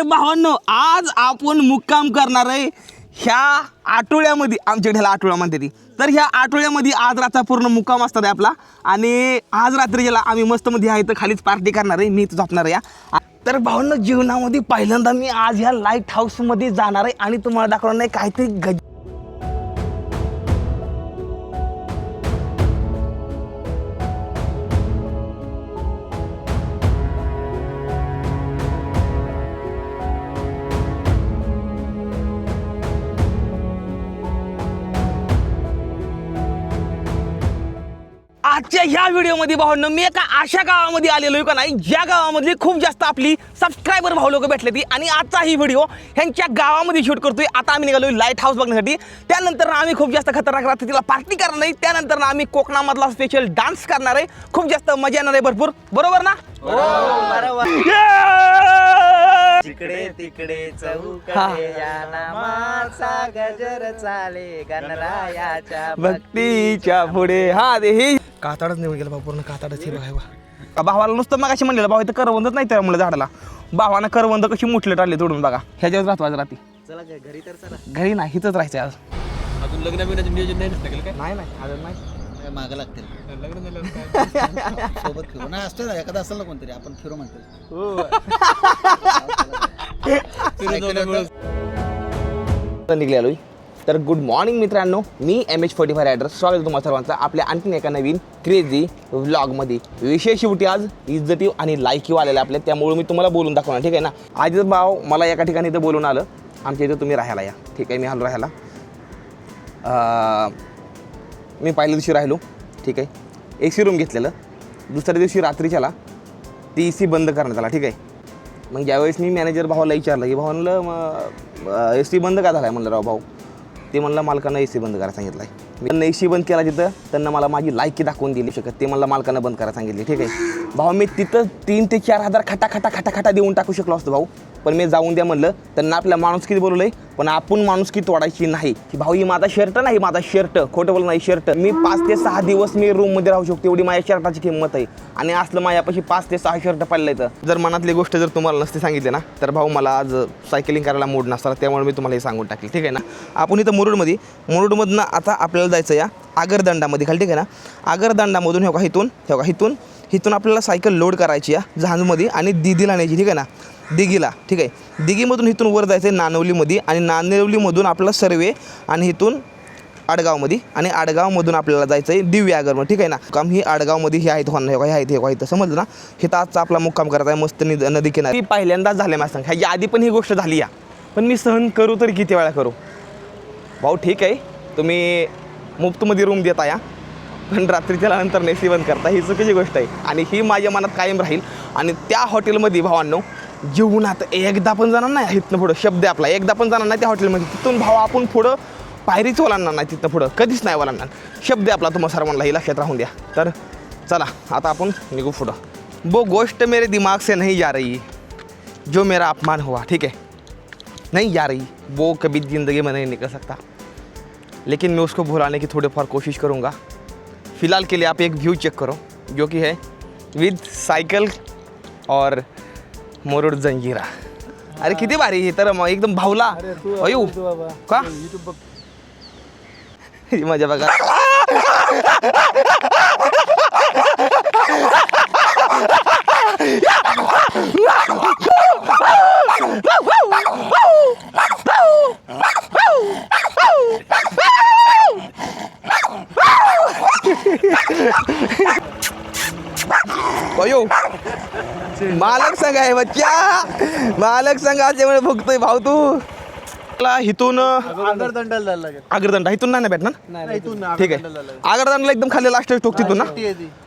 भावांनो आज आपण मुक्काम करणार आहे ह्या आठवड्यामध्ये, आमच्याकडे ह्याला आठवडा म्हणते ती. तर ह्या आठवड्यामध्ये आज रातचा पूर्ण मुक्काम असतात आपला. आणि आज रात्रीला आम्ही मस्त मध्ये आहे तर खालीच पार्टी करणार आहे, मी झोपणार आहे. तर भावांनो जीवनामध्ये पहिल्यांदा मी आज ह्या लाईट हाऊसमध्ये जाणार आहे आणि तुम्हाला दाखवणार नाही काहीतरी आजच्या ह्या व्हिडिओमध्ये भावांनो मी एका अशा गावामध्ये आलेलो आहे का नाही, ज्या गावामधली खूप जास्त आपली सबस्क्रायबर भाऊ लोक भेटले ती. आणि आजचा ही व्हिडिओ ह्यांच्या गावामध्ये शूट करतोय. आता आम्ही निघालो लाईट हाऊस बघण्यासाठी. त्यानंतर आम्ही खूप जास्त खतरनाक रात्री तिला पार्टी करणार नाही. त्यानंतर आम्ही कोकणामधला स्पेशल डान्स करणार आहे. खूप जास्त मजा येणार आहे भरपूर. बरोबर ना? तिकडे तिकडे चौकडे या नामाचा गजर चाले गणरायाच्या भक्तीच्या पुढे. हा ते हे काताडच निघून गेला भाऊ, पूर्ण काताडच हे बघा. भावाला नुसतं मग अशी म्हणलेलं भाऊ इथं करवंदच नाही त्या मुलं झाडाला. भावानं करवंद कशी मुठले टाळले तोडून बघा. ह्याच्यावर राहतो आज रात्री. चला घरी तर चला. घरी नाही इथंच राहायचं आज. अजून लग्न बिग्नाचं नियोजन नाही नसतं काय? नाही अजून नाही. मागं लागतील लग्न झालं काय? सोबत फिरू नाही असतं ना, एखादा असेल ना कोणतरी आपण फिरू म्हणतो. निघलेलो. तर गुड मॉर्निंग मित्रांनो, मी MH45 रायडर. स्वागत आहे तुम्हाला सर्वांचं आपल्या आणखीन एका नवीन क्रेझी व्लॉगमध्ये. विशेष शेवटी आज इज्जती आणि लायकी आलेले आपल्या, त्यामुळे मी तुम्हाला बोलून दाखवणार. ठीक आहे ना. आज भाव मला एका ठिकाणी इथं बोलून आलं, आमच्या इथं तुम्ही राहायला या. ठीक आहे, मी आलो राहायला. मी पहिल्या दिवशी राहिलो. ठीक आहे, AC रूम घेतलेलं. दुसऱ्या दिवशी रात्रीच्याला ती AC बंद करण्यात आला. ठीक आहे. मग ज्यावेळेस मी मॅनेजर भावाला विचारलं की भाऊ म्हणलं मग AC बंद का झाला आहे म्हणलं. राव भाऊ ते म्हणलं मालकानं AC बंद करायला सांगितलं आहे. मी त्यांना AC बंद केला तिथं, त्यांना मला माझी लायकी दाखवून दिली शकत. ते म्हणलं मालकानं बंद करायला सांगितली. ठीक आहे भाऊ, मी तिथं 3 ते 4 हजार खटा देऊन टाकू शकलो असतो भाऊ, पण मी जाऊन द्या म्हणलं. त्यांना आपल्या माणुसकी बोलवलंय, पण आपण माणुसकी तोडायची नाही. की भाऊ ही माझा शर्ट नाही, माझा शर्ट खोटं बोल नाही शर्ट. मी 5 ते 6 दिवस मी रूममध्ये राहू शकतो, एवढी माझ्या शर्टाची किंमत आहे. आणि असलं माझ्यापाशी 5 ते 6 शर्ट पडले. तर जर मनातली गोष्ट जर तुम्हाला नसते सांगितली ना, तर भाऊ मला आज सायकलिंग करायला मूड नसता. त्यामुळे मी तुम्हाला हे सांगून टाकले. ठीक आहे ना. आपण इथं मुरुडमधनं आता आपल्याला जायचं या आगरदंडामध्ये खाली. ठीक आहे ना. आगरदंडामधून इथून आपल्याला सायकल लोड करायची या जहाजमध्ये आणि दिघीला न्यायची. ठीक आहे ना. दिघीला. ठीक आहे. दिघीमधून इथून वर जायचं आहे नानवलीमध्ये, आणि नानवलीमधून आपल्याला सर्वे, आणि इथून आडगावमध्ये, आणि आडगावमधून आपल्याला जायचं आहे दिव्यागरमध्ये. ठीक आहे ना. काम ही आडगावमध्ये हे आहेत होणं, हे आहेत समजलं ना. हे तर आजचा आपला मुक्काम करायचा आहे मस्त नदी किनारी. पहिल्यांदाच झाले माझ्या सांग. ह्याच्या आधी पण ही गोष्ट झाली या, पण मी सहन करू तरी किती वेळा करू भाऊ. ठीक आहे, तुम्ही मुफ्तमध्ये रूम देता या, पण रात्रीच्या नंतर AC बंद करता, ही चुकीची गोष्ट आहे. आणि ही माझ्या मनात कायम राहील. आणि त्या हॉटेलमध्ये भावांनो जीवनात एकदा पण जाणार नाही. इथनं पुढं शब्द आपला एकदा पण जाणार नाही त्या हॉटेलमध्ये. तिथून भाव आपण पुढं पायरीच ओलांडणार नाही, तिथनं पुढं कधीच नाही ओलांडणार. शब्द आपला तुम्हाला सर्वांना ही लक्षात राहून द्या. तर चला आता आपण निघू पुढं. वो गोष्ट मेरे दिमाग से नहीं जा रही जो मेरा अपमान हुआ. ठीक है, नहीं जा रही, वो कभी ज़िंदगी में नहीं निकल सकता, लेकिन मैं उसको भुलाने की थोड़ी बहुत कोशिश करूँगा. फ़िलहाल के लिए आप एक व्यू चेक करो जो कि है विद साइकिल और मुरुड जंजीरा. अरे किती भारी. तर मग एकदम भावला अयो का मजा बघा. अयो मालक संघ आहे बच्चा, मालक संघाच्यामुळे भुगतोय भाऊ तू. इथून आगरदंडा इथून नाही भेटणार. ठीक आहे. आगरदंडला एकदम खाली लास्ट स्टॉप तिथून ना.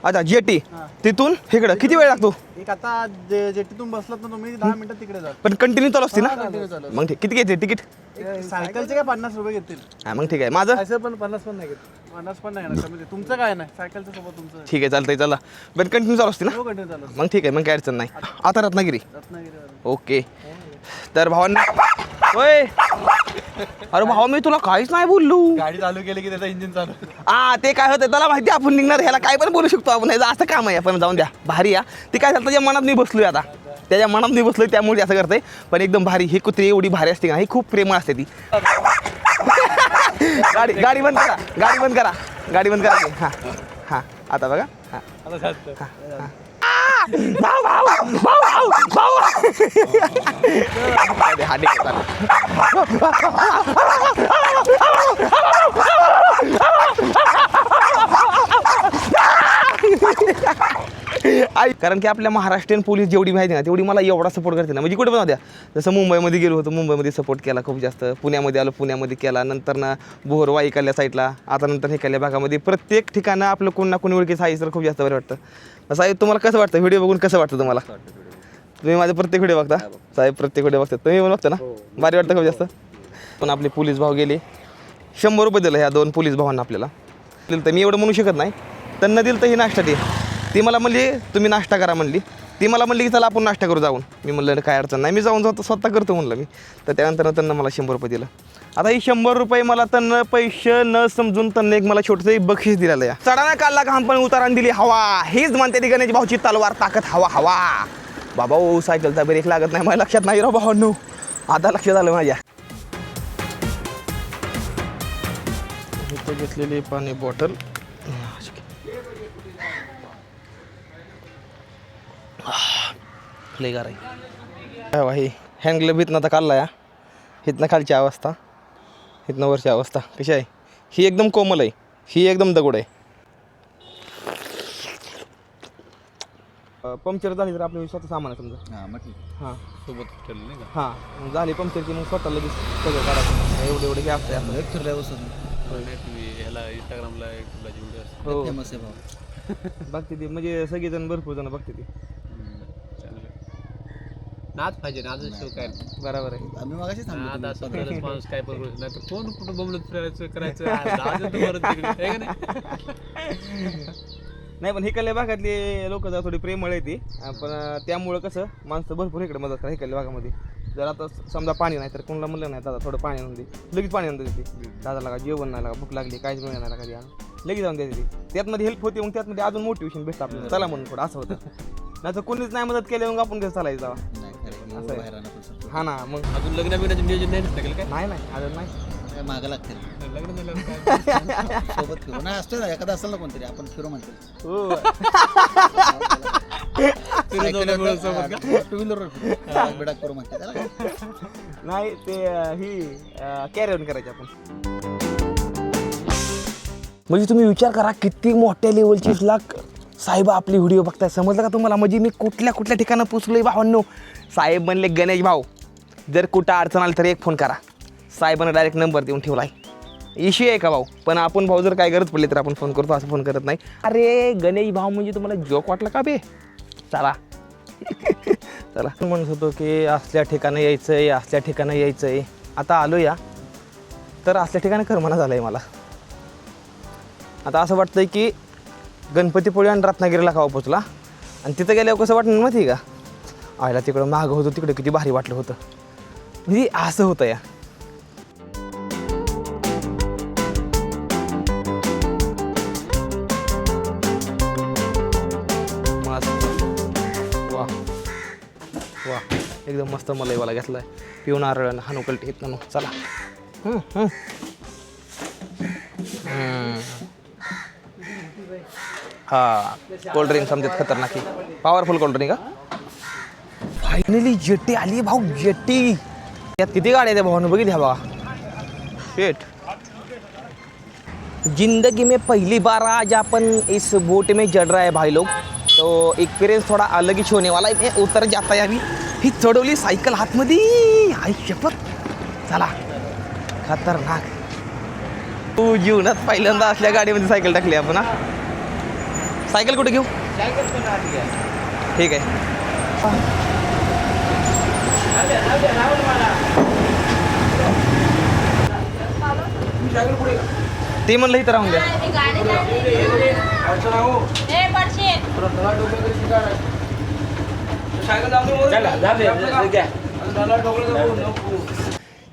अच्छा जेटी तिथून इकडं किती वेळ लागतो? आता जेटीतून बसलात ना तुम्ही 10 मिनिटात तिकडे जा. पण कंटिन्यू चालू असते ना. मग ठीक. किती घेते तिकीट? सायकलचे काय 50 रुपये घेतील. हा मग ठीक आहे. माझं असं पण 50 पण नाही घेत. 50 पण नाही घेणार. तुमचं काय नाही सायकलच्या सोबत तुमचं. ठीक आहे चालतंय. चला पण कंटिन्यू चालू असते ना. कंटिन्यू चालू. मग ठीक आहे, मग काय अडचण नाही. आता रत्नागिरी. रत्नागिरी. ओके. तर भावांना होय. अरे भावा मी तुला काहीच नाही बोललो. गाडी चालू केली की त्याचं इंजिन चालू. ते काय होतं त्याला माहिती, आपण निघणार ह्याला काय पण बोलू शकतो आपण. असं काम आहे, आपण जाऊन द्या भारी या. ते काय झालं त्याच्या मनात मी बसलोय आता. त्याच्या मनात बसलं त्यामुळे असं करतंय. पण एकदम भारी ही कुत्री एवढी भारी असते का ही खूप प्रेमळ असते ती. गाडी बंद करा गाडी बंद करा गाडी बंद करा. हां हां आता बघा. हां भाऊ भाऊ भाऊ भाऊ भाऊ हा ठीक आहे कारण की आपल्या महाराष्ट्रीयन पोलीस जेवढी माहिती ना तेवढी मला एवढा सपोर्ट करते ना. म्हणजे कुठे पण होत्या जसं मुंबईमध्ये गेलो होतो मुंबईमध्ये सपोर्ट केला खूप जास्त. पुण्यामध्ये आलो पुण्यामध्ये केला. नंतर ना बोर वाईकाल्या साईडला आता नंतर हे भागामध्ये प्रत्येक ठिकाणं आपलं कोण ना कोणी ओळखीचं आहे तर खूप जास्त बरं वाटतं. साहेब तुम्हाला कसं वाटतं व्हिडिओ बघून कसं वाटतं तुम्हाला? तुम्ही माझे प्रत्येक व्हिडिओ बघता साहेब प्रत्येक व्हिडिओ बघता तुम्ही पण बघता ना भारी वाटतं खूप जास्त. पण आपले पोलीस भाऊ गेले 100 रुपये दिलं ह्या 2 पोलीस भावांना आपल्याला दिलं. तर मी एवढं म्हणू शकत नाही. त्यांना दिलं तर ही नाश्ता दे. ती मला म्हणली तुम्ही नाश्ता करा म्हणली. ती मला म्हणली की चला आपण नाश्ता करू जाऊन. मी म्हणलं काय अडचण नाही मी जाऊन स्वतः करतो म्हणलं मी. तर त्यानंतर त्यांना मला 100 रुपये दिलं. आता ही 100 रुपये मला त्यांना पैसे न समजून त्यांना एक मला छोटंसं एक बक्षीस दिलेलं या. चढाना काढला घामपण उतारान दिली हवा हीच म्हणते ती गणेश भाऊची तलवार ताकद हवा हवा. बाबा ओ सायकलचा ब्रेक लागत नाही मला लक्षात नाही राव भावांनो. आता लक्षात आलं माझ्या. इथे घेतलेली पाणी बॉटल लय गार आहे. हे हँड ग्लोव्ह इथनं आता काढला या. इथनं खालची अवस्था इथनं वरची अवस्था कशी आहे. ही एकदम कोमल आहे ही एकदम दगड आहे. पंक्चर झाली तर आपलं स्वतः सामान आहे समजा. हां म्हटलं हां सोबत ठेवलं नाही का? हां झाली पंक्चरची मग स्वतः लगेच सगळं काढायचं. एवढे हे असतं आपलं. एक फिरल्यापासून नाही तुम्ही ह्याला इंस्टाग्रामला एक तुला व्हिडिओ असतो. हो फेमस आहे भाऊ. बघते ती म्हणजे सगळेजण भरपूर जण बघते ती. चांगलं नाच पाहिजे नाच शो काय बरोबर आहे. आम्ही मगाशीच आता स्वतःलाच माणूस काय पण करू नाही तर कोण कुठं बमलत फिरायचं करायचं जायचं तर बरं तिकडे आहे का नाही. नाही पण हिकडल्या भागातले लोक जरा थोडी प्रेमळ आहे ती. पण त्यामुळं कसं माणसं भरपूर इकडे मदत करा हिकडल्या भागामध्ये. जर आता समजा पाणी नाही तर कोणाला म्हणलं नाही दादा थोडं पाणी आणून दे लगेच पाणी आणून देते. दादा लागा जेवण नाही लागा भूक लागली काहीच मिळणार नाही लागा द्या लगेच जाऊन देते. त्यातमध्ये हेल्प होते मग त्यातमध्ये अजून मोटिवेशन भेटतं आपल्याला चला म्हणून थोडं असं होतं. नाही तर कोणीच नाही मदत केली मग आपण कसं चालायचं जावा. नाही खरं असं आहे. बाहेर आणा पण हा ना मग अजून लग्न बिग्नाचं नियोजन नाही नसतं केलं काय? नाही नाही अजून नाही. काय मागं लागतील लग्न झालं काय सोबत फिरू नाही असतो ना एखादा असेल ना कोणतरी आपण फिरू म्हणतो. हो टू व्हीलर बिडा करू म्हणते त्याला काय. नाही ते ही कॅरी ऑन करायची आपण. म्हणजे तुम्ही विचार करा किती मोठ्या लेवलची लाख साहेब आपली व्हिडिओ बघताय समजलं का तुम्हाला. म्हणजे मी कुठल्या कुठल्या ठिकाणी पोचलोय भावांनो. साहेब म्हणले गणेश भाऊ जर कुठं अडचण आली तर एक फोन करा. साहेबांना डायरेक्ट नंबर देऊन ठेवला आहे. इश्यू आहे का भाऊ पण आपण भाऊ जर काय गरज पडली तर आपण फोन करतो असं फोन करत नाही. अरे गणेश भाऊ म्हणजे तुम्हाला जोक वाटला का बे चला चला. म्हणत होतो की असल्या ठिकाणी यायचं आहे असल्या ठिकाणी यायचं आहे. आता आलो या तर असल्या ठिकाणी करमना झालं आहे मला. आता असं वाटतंय की गणपतीपुळे आणि रत्नागिरीला खावा पोचला आणि तिथं गेल्यावर कसं वाटलं माहिती आहे का आयला तिकडं मागं होतं तिकडे किती भारी वाटलं होतं. म्हणजे असं होतं या. वा वा एकदम मस्त मलईवाला घेतला आहे. पिऊन आरळ हानू कलटी येत ना चला. हा कोल्ड्रिंक समजत खतरनाक पॉवरफुल कोल्ड्रिंक का. फायनली जेट्टी आली भाऊ जेट्टी. यात किती गाड्या आहेत भावानं बघितली बघा. शेट जिंदगी में पहली बार आज अपन इस बोट में चढ़ रहा है भाई लोग तो एक्सपीरियंस थोड़ा अलग ही होने वाला है. उतर जाता है अभी. ही चढवली सायकल हातमध्ये आई शपथ चला खतरनाक. तू जीवनात पहिल्यांदा असल्या गाडीमध्ये सायकल टाकली आपण. हा सायकल कुठे घेऊ ठीक आहे. ते म्हणलं इथं राहून द्या.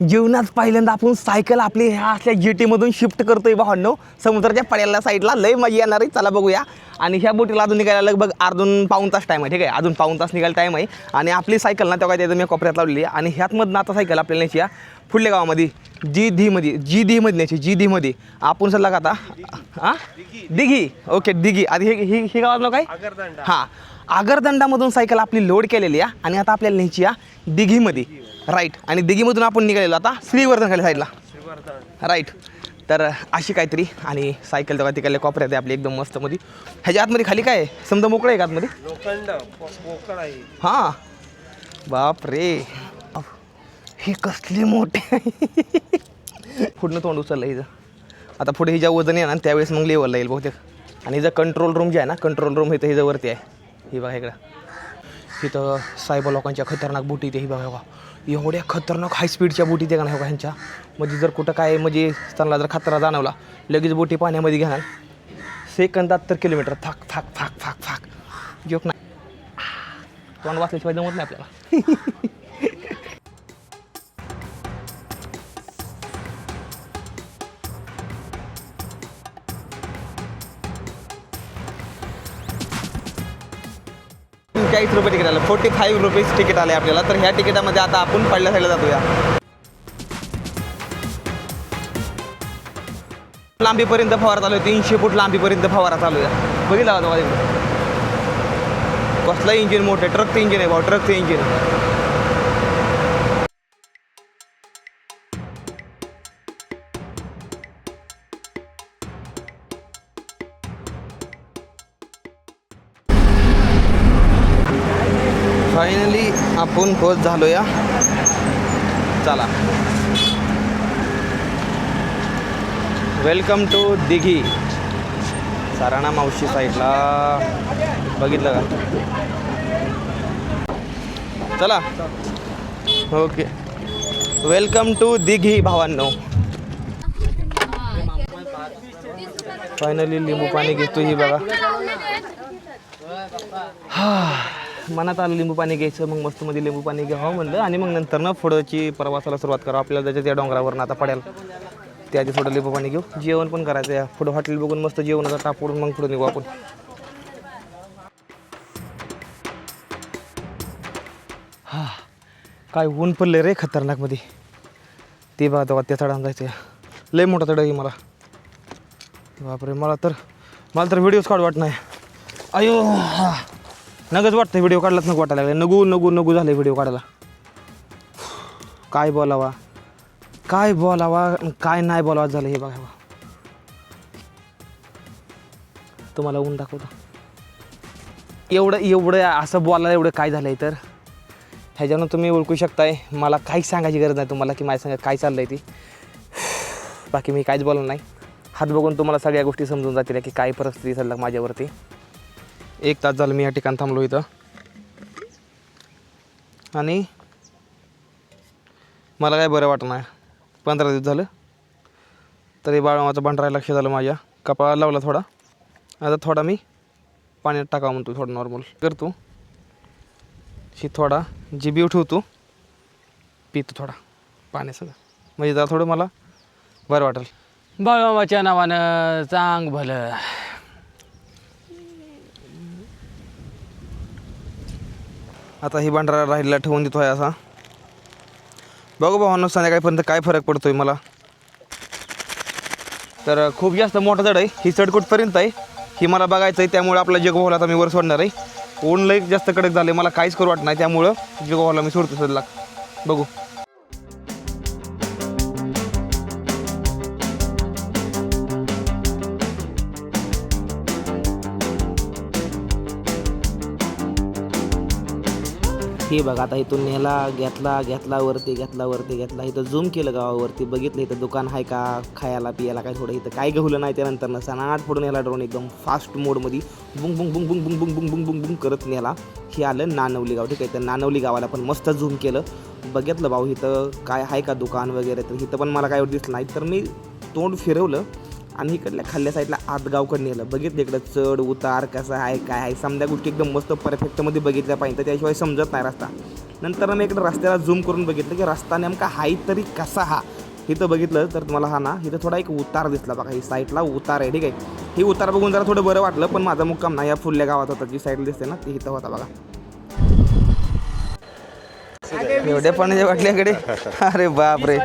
जीवनात पहिल्यांदा आपण सायकल आपली ह्या असल्या GT मधून शिफ्ट करतोय भावांनो. समुद्राच्या पड्याला साईडला लय मजा येणार आहे. चला बघूया. आणि ह्या बोटीला अजून निघायला लगभग अर्धून पाऊण तास टाईम आहे. ठीक आहे, अजून पाऊण तास निघायला टाईम आहे. आणि आपली सायकल ना तेव्हा त्याचं मी कोपऱ्यात लावलेली आहे. आणि ह्यातमधनं आता सायकल आपल्याला न्यायची आहे पुढल्या गावामध्ये जी धीमध्ये न्यायची. आपण सल्ला का आता हां दिघी. ओके दिघी. आधी ही गावात नाव काय? हां, आगरदंडामधून सायकल आपली लोड केलेली आहे आणि आता आपल्याला न्यायची आहे दिघीमध्ये. राईट. आणि दिघीमधून आपण निघालेलो आता श्रीवर्धन खाली साईडला. राईट. तर अशी काहीतरी. आणि सायकल तेव्हा तिकडल्या कोपऱ्यात आहे आपली एकदम मस्त मध्ये. ह्याच्या आतमध्ये खाली काय आहे? समजा मोकळं आहे का आतमध्ये? हां, बाप रे, ही कसली मोठी. पुढनं तोंड उचललं हिचं. आता पुढे हिच्या वजन आहे ना त्यावेळेस मग लेवलला येईल बहुतेक. आणि हिचं कंट्रोल रूम जे आहे ना, कंट्रोल रूम इथं हिचं वरती आहे. ही बघा इकडं. इथं सायबर लोकांच्या खतरनाक बोटी इथे. ही बघा बघा, एवढ्या खतरनाक हाय स्पीडच्या बोटी ते का नाही बघा ह्यांच्या. म्हणजे जर कुठं काय म्हणजे त्यांना जर खतरा जाणवला लगेच बोटी पाण्यामध्ये घेणार. सेकंदात तर किलोमीटर फाक फाक फाक फाक फाक. जोक नाही, तोंड वाचल्याशिवाय जमत नाही आपल्याला. ₹40 तिकीट आलं. 45 रुपीज तिकीट आले आपल्याला. तर ह्या तिकिटामध्ये आता आपण पहिल्या साईडला जातोया. लांबीपर्यंत फवारा चालू आहे. 300 फूट लांबीपर्यंत फवारा चालू आहे. बघितला होता माझ्या कसलं इंजिन मोठं आहे. ट्रकचं इंजिन आहे भाऊ, ट्रकचं इंजिन. फायनली आपण पोच झालो या. चला, वेलकम टू दिघी. साराणा मावशी साईडला. बघितलं का? चला, ओके. वेलकम टू दिघी भावांनो. फायनली लिंबू पाणी घेतो. ही बघा, मनात आलं लिंबू पाणी घ्यायचं. मग मस्तमध्ये लिंबू पाणी घ्यावं म्हणलं. आणि मग नंतर ना पुढची प्रवासाला सुरुवात करावं. आपल्याला त्याच्या त्या डोंगरावरून आता पडेल त्याआधी थोडं लिंबू पाणी घेऊ. जेवण पण करायचं आहे. पुढं हॉटेल बघून मस्त जेवणाचा टाप उडून मग पुढे निघू आपण. हा, काय ऊन पडलं रे खतरनाकमध्ये. ते बघा तेव्हा त्या चढान जायचं. लय मोठा चढ आहे मला. बापरे, मला तर व्हिडिओज काढू वाट नाही. अयो, नगच वाटतं व्हिडिओ काढलाच नको वाटायला लागले. नगू झालं व्हिडिओ काढायला. काय बोलावा काय नाही बोलावं झालं. हे बघा, तुम्हाला ऊन दाखवतो. एवढं असं बोलायला एवढं काय झालं आहे तर ह्याच्यानं तुम्ही ओळखू शकताय. मला काहीच सांगायची गरज नाही तुम्हाला की माझ्या सांगा काय चाललं आहे ती. बाकी मी काहीच बोलणार नाही. हात बघून तुम्हाला सगळ्या गोष्टी समजून जातील की काय परिस्थिती चाललं माझ्यावरती. 1 तास झालं मी या ठिकाणी थांबलो इथं. आणि मला काय बरं वाटत नाही. 15 दिवस झालं तरी बाळमाचं भांडरायला लक्ष झालं माझ्या. कपाळाला लावला थोडा. आता थोडा मी पाण्यात टाकावं म्हणतो. थोडं नॉर्मल करतो. ही थोडा जिबी ठेवतो, पितो थोडा पाण्यासंग. म्हणजे जरा थोडं मला बरं वाटेल. बाळमामाच्या नावानं चांग भलं. आता ही भांडारा राहिलेला ठेवून देतो आहे असा. बघू भावांनो संध्याकाळपर्यंत काय फरक पडतो आहे मला. तर खूप जास्त मोठा चढ आहे. ही चढ कुठपर्यंत आहे ही मला बघायचं आहे. त्यामुळे आपला जगभावाला आता मी वर सोडणार आहे. ऊन लई जास्त कडक झाले. मला काहीच करू वाटत नाही. त्यामुळं जगभावाला मी सोडतो सध्या. बघू. हे बघा आता इथून नेला घेतला वरती. इथं झूम केलं गावावरती. बघितलं इथं दुकान आहे का खायला पियाला काय. थोडं इथं काय गहुलं नाही. त्यानंतर ना सनाट फोडून याला ड्रोन एकदम फास्ट मोडमध्ये बुंग बुंग बुंग बुंग बुंग बुंग बुंग बुंग बुंग बुंग करत नेला. हे आलं नानवली गाव. ठीक आहे, तर नानवली गावाला पण मस्त झूम केलं. बघितलं भाऊ इथं काय आहे का दुकान वगैरे. तर इथं पण मला काय दिसलं नाही. तर मी तोंड फिरवलं आणि इकडल्या खाल्ल्या साईडला आतगावकडे नेलं. बघितलं इकडं चढ उतार कसं आहे काय आहे समजा गोष्टी एकदम मस्त परफेक्टमध्ये बघितल्या पाहिजे, तर त्याशिवाय समजत नाही रस्ता. नंतर मी इकडं रस्त्याला झूम करून बघितलं की रस्ता नेमका हाय तरी कसा हा. इथं बघितलं तर तुम्हाला हा ना इथं थोडा एक उतार दिसला बघा, ही साईडला उतार आहे ठीक आहे. ही उतार बघून जरा थोडं बरं वाटलं, पण माझा मुक्काम ना या फुल्या गावात होता, जी साईडला दिसते ना ती इथं होता बघा. एवढ्या पाण्याच्या बाटल्याकडे अरे बाप रे.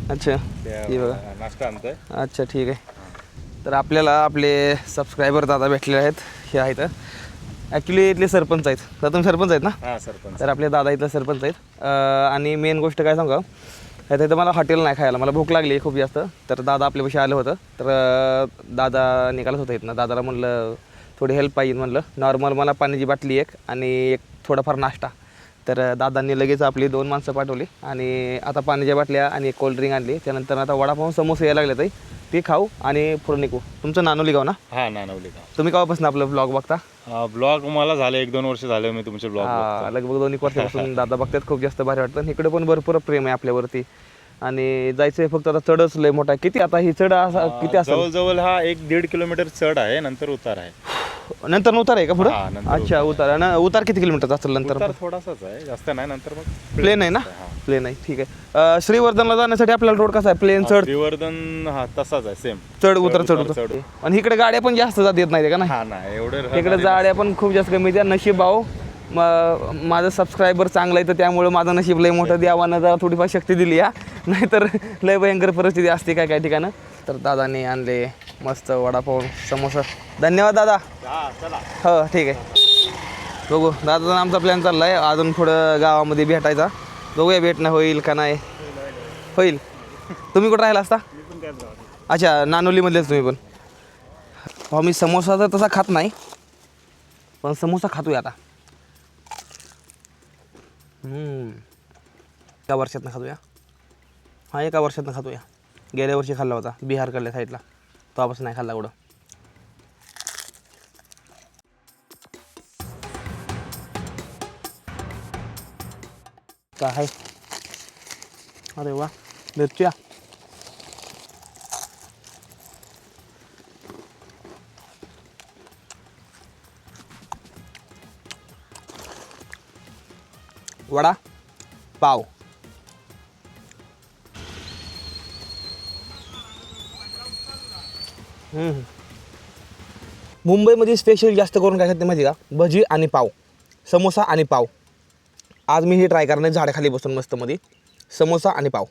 अच्छा हे बघा नाश्ता आणतोय. अच्छा ठीक आहे. तर आपल्याला आपले सबस्क्रायबर दादा भेटलेले आहेत, हे आहेत ॲक्च्युली इथले सरपंच आहेत. तर तुम्ही सरपंच आहेत ना? हां सरपंच. तर आपले दादा इथले सरपंच आहेत. आणि मेन गोष्ट काय सांगा, इथं मला हॉटेल नाही खायला, मला भूक लागली खूप जास्त. तर दादा आपल्यापाशी आलं होतं, तर दादा निघालत होतं इथनं. दादाला म्हणलं थोडी हेल्प पाहिजे, म्हणलं नॉर्मल मला पाण्याची बाटली एक आणि एक थोडाफार नाश्ता. तर दादांनी लगेच आपली 2 माणसं पाठवली आणि आता पाण्याच्या बाटल्या आणि एक कोल्ड्रिंक आणली. त्यानंतर आता वडापाव समोसे यायला लागले ताई, ते खाऊ आणि पुढे निघू. तुमचं नानोली गाव ना? हां नानवली गाव. तुम्ही केव्हापासून आपलं ब्लॉग बघता? ब्लॉग मला झाले 1-2 वर्ष झाले मी तुमचे ब्लॉग बघतो. लगभग 2 वर्षापासून दादा बघतात. खूप जास्त भारी वाटतं. इकडे पण भरपूर प्रेम आहे आपल्यावरती आणि जायचं आहे फक्त आता. चढच लय मोठा आहे. किती आता ही चढ असा किती असेल? जवळजवळ हा 1-1.5 किलोमीटर चढ आहे, नंतर उतार आहे. नंतर उतार आहे का पुढं? हां, नंतर अच्छा उतार आहे ना. उतार किती किलोमीटर असेल नंतर? उतार थोडासाच आहे, जास्त नाही. नंतर मग प्लेन आहे ना? प्लेन आहे ठीक आहे. श्रीवर्धनला जाण्यासाठी आपल्याला रोड कसा आहे? प्लेन चढ श्रीवर्धन हा तसाच आहे सेम. चढ उतार चढ उतार. आणि इकडे गाड्या पण जास्त जात येत नाही का? नाही हा नाही एवढं इकडे गाड्या पण खूप जास्त कमी द्या. नशीब भाऊ माझं सबस्क्रायबर चांगलं आहे, तर त्यामुळे माझं नशीब लय मोठं, देवानं जरा थोडीफार शक्ती दिली या, नाहीतर लय भयंकर परिस्थिती असते काय काय ठिकाणं. तर दादाने आणले मस्त वडापाव समोसा. धन्यवाद दादा. हो ठीक आहे. बघू दादा आमचा प्लॅन चालला आहे अजून पुढं गावामध्ये भेटायचा. बघूया भेटणं होईल का नाही. होईल. तुम्ही कुठं राहिला असता? अच्छा नानोलीमधलेच तुम्ही पण. हो मी समोसा तर तसा खात नाही, पण समोसा खातोय आता. एका वर्षातनं खातोया. हां एका वर्षातनं खातोया. गेल्या वर्षी खाल्ला होता बिहारकडल्या साईडला, तेव्हापासून नाही खाल्ला कुठं. काय आहे? अरे वा मिरच्या. वडा पाव. मुंबईमध्ये स्पेशल जास्त करून काय खाते माहिती का? भजी आणि पाव, समोसा आणि पाव. आज मी हे ट्राय करणार झाडाखाली बसून मस्तमध्ये समोसा आणि पाव.